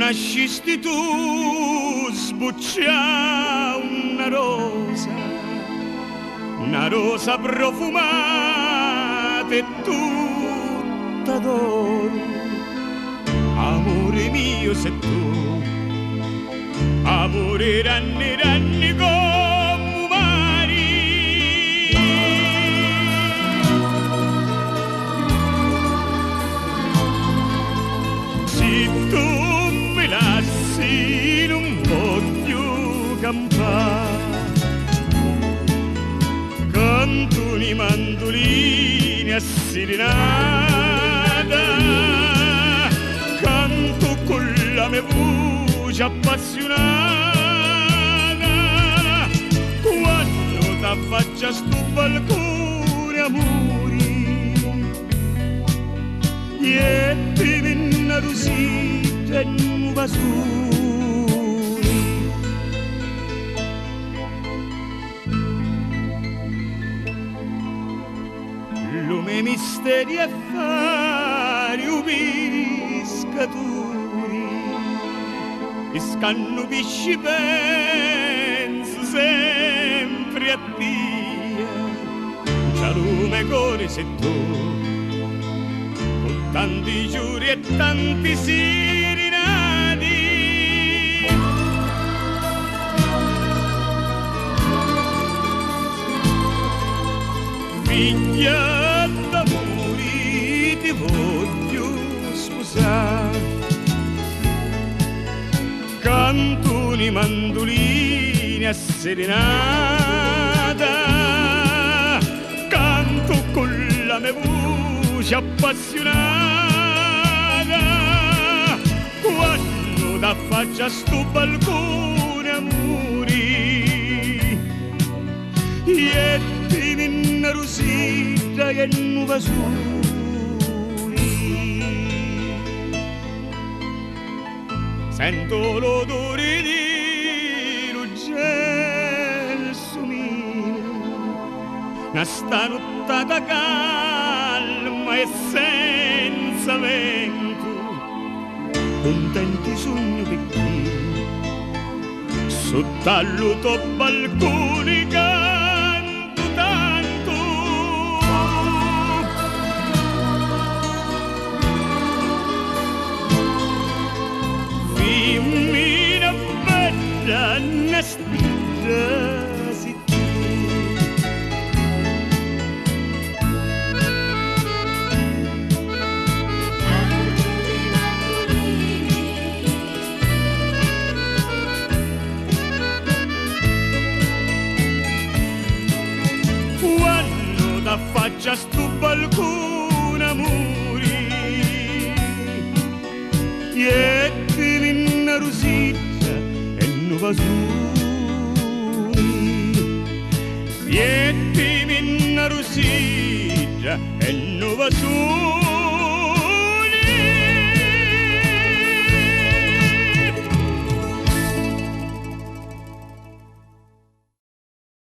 nascisti tu, sbuccia una rosa profumata e tutta d'oro. Amore mio sei tu, amore ranni ranni come mari. Se tu mi lasci non voglio campare, canto i mandolini a serenata, canto con la mia voce appassionata, quando t'affaccia sto balcone amori, e ti vinna rosita e nuova soli. Lume misteri e fari pescatori, pescano pesci penso sempre a te. Già lume cuore sei tu, con tanti giuri e tanti serenati. Figlia d'amore ti voglio sposare, canto i mandolini a serenata, canto con la mia voce appassionata, quando t'affaccia sto balcone amori, e ti vinna rosita e nuova soli. Sento l'odore di ruggel somino, una stanottata calma e senza vento, contenti sogno perché sotto al tuo balcone canto tanto. Femmina bella nastinda sei tu, quando t'affaccia sto balcone amori, e ti vinna rosita e nuova soli, e ti vinna rosita e nuova soli.